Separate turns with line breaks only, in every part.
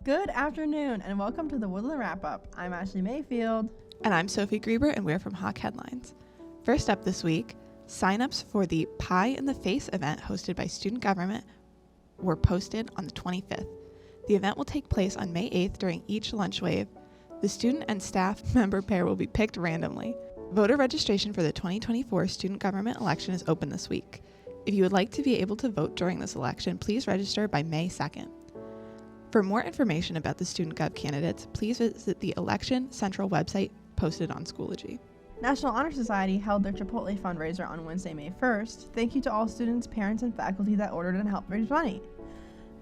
Good afternoon and welcome to the Woodland WrapUp. I'm Ashley Mayfield.
And I'm Sophie Grieber, and we're from Hawk Headlines. First up this week, signups for the Pie in the Face event hosted by student government were posted on the 25th. The event will take place on May 8th during each lunch wave. The student and staff member pair will be picked randomly. Voter registration for the 2024 student government election is open this week. If you would like to be able to vote during this election, please register by May 2nd. For more information about the Student Gov candidates, please visit the Election Central website posted on Schoology.
National Honor Society held their Chipotle fundraiser on Wednesday, May 1st. Thank you to all students, parents, and faculty that ordered and helped raise money.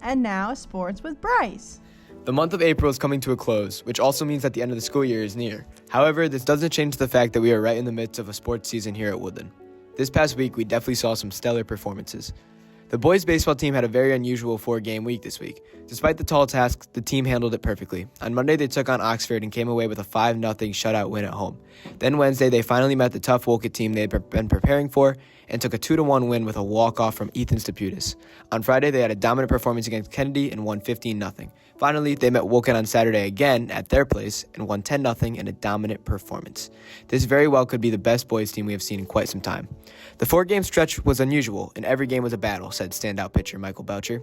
And now, sports with Bryce.
The month of April is coming to a close, which also means that the end of the school year is near. However, this doesn't change the fact that we are right in the midst of a sports season here at Woodland. This past week, we definitely saw some stellar performances. The boys' baseball team had a very unusual 4-game week this week. Despite the tall tasks, the team handled it perfectly. On Monday, they took on Oxford and came away with a 5-0 shutout win at home. Then Wednesday, they finally met the tough Wolcott team they had been preparing for and took a 2-1 win with a walk-off from Ethan Steputis. On Friday, they had a dominant performance against Kennedy and won 15-0. Finally, they met Wolcott on Saturday again at their place and won 10-0 in a dominant performance. This very well could be the best boys team we have seen in quite some time. The 4-game stretch was unusual, and every game was a battle, said standout pitcher Michael Belcher.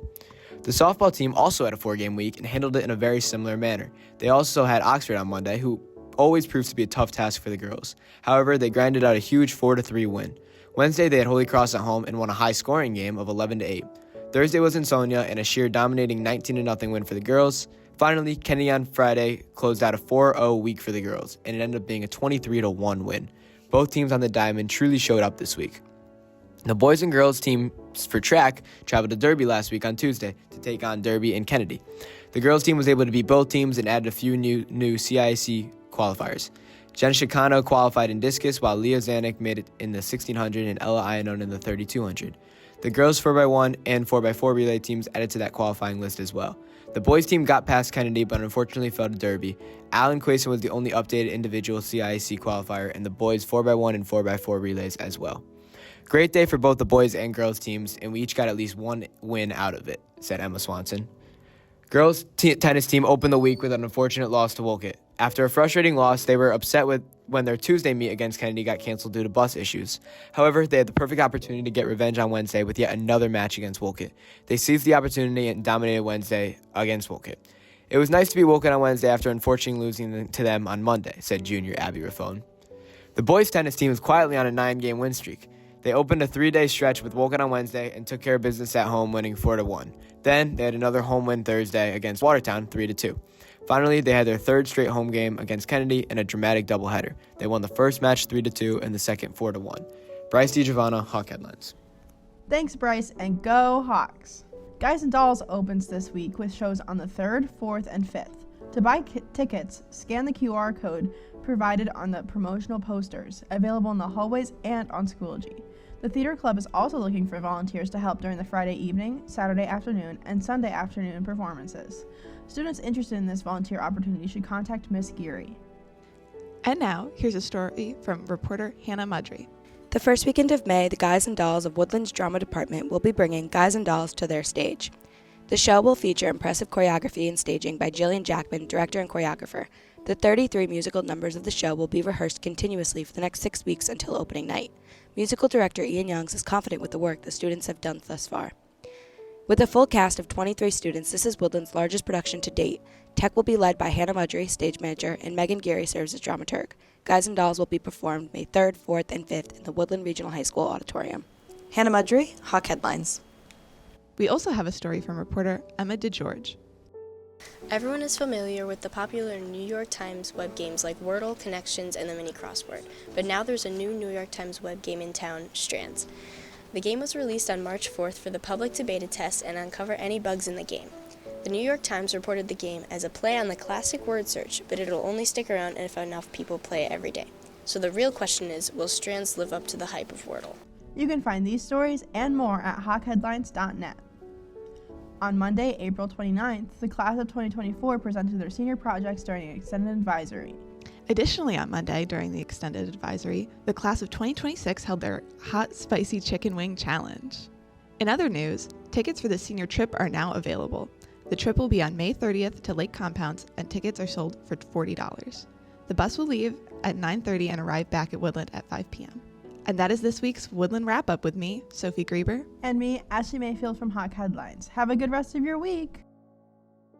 The softball team also had a 4-game week and handled it in a very similar manner. They also had Oxford on Monday, who always proves to be a tough task for the girls. However, they grinded out a huge 4-3 win. Wednesday, they had Holy Cross at home and won a high-scoring game of 11-8. Thursday was in Sonia and a sheer dominating 19-0 win for the girls. Finally, Kennedy on Friday closed out a 4-0 week for the girls, and it ended up being a 23-1 win. Both teams on the diamond truly showed up this week. The boys and girls teams for track traveled to Derby last week on Tuesday to take on Derby and Kennedy. The girls team was able to beat both teams and added a few new CIC qualifiers. Jen Chicano qualified in discus, while Leah Zanuck made it in the 1600 and Ella Iannone in the 3200. The girls 4x1 and 4x4 relay teams added to that qualifying list as well. The boys team got past Kennedy, but unfortunately fell to Derby. Alan Quayson was the only updated individual CIC qualifier, and the boys 4x1 and 4x4 relays as well. Great day for both the boys and girls teams, and we each got at least one win out of it, said Emma Swanson. Girls tennis team opened the week with an unfortunate loss to Wolcott. After a frustrating loss, they were upset when their Tuesday meet against Kennedy got canceled due to bus issues. However, they had the perfect opportunity to get revenge on Wednesday with yet another match against Wolcott. They seized the opportunity and dominated Wednesday against Wolcott. It was nice to beat Wolcott on Wednesday after unfortunately losing to them on Monday, said junior Abby Raffone. The boys tennis team is quietly on a 9-game win streak. They opened a 3-day stretch with Wolcott on Wednesday and took care of business at home, winning 4-1. Then they had another home win Thursday against Watertown, 3-2. Finally, they had their third straight home game against Kennedy in a dramatic doubleheader. They won the first match 3-2 and the second 4-1. Bryce DiGiovanna, Hawk Headlines.
Thanks, Bryce, and go Hawks. Guys and Dolls opens this week with shows on the 3rd, 4th, and 5th. To buy tickets, scan the QR code provided on the promotional posters, available in the hallways and on Schoology. The Theater Club is also looking for volunteers to help during the Friday evening, Saturday afternoon, and Sunday afternoon performances. Students interested in this volunteer opportunity should contact Miss Geary.
And now, here's a story from reporter Hannah Mudry.
The first weekend of May, the Guys and Dolls of Woodland's Drama Department will be bringing Guys and Dolls to their stage. The show will feature impressive choreography and staging by Jillian Jackman, director and choreographer. The 33 musical numbers of the show will be rehearsed continuously for the next 6 weeks until opening night. Musical director Ian Youngs is confident with the work the students have done thus far. With a full cast of 23 students, this is Woodland's largest production to date. Tech will be led by Hannah Mudry, stage manager, and Megan Geary serves as dramaturg. Guys and Dolls will be performed May 3rd, 4th, and 5th in the Woodland Regional High School auditorium.
Hannah Mudry, Hawk Headlines.
We also have a story from reporter Emma DeGeorge.
Everyone is familiar with the popular New York Times web games like Wordle, Connections, and the Mini Crossword, but now there's a new New York Times web game in town, Strands. The game was released on March 4th for the public to beta test and uncover any bugs in the game. The New York Times reported the game as a play on the classic word search, but it'll only stick around if enough people play it every day. So the real question is, will Strands live up to the hype of Wordle?
You can find these stories and more at hawkheadlines.net. On Monday, April 29th, the class of 2024 presented their senior projects during an extended advisory.
Additionally, on Monday, during the extended advisory, the class of 2026 held their Hot Spicy Chicken Wing Challenge. In other news, tickets for the senior trip are now available. The trip will be on May 30th to Lake Compounce, and tickets are sold for $40. The bus will leave at 9:30 and arrive back at Woodland at 5 p.m. And that is this week's Woodland Wrap Up with me, Sophie Grieber.
And me, Ashley Mayfield from Hawk Headlines. Have a good rest of your week.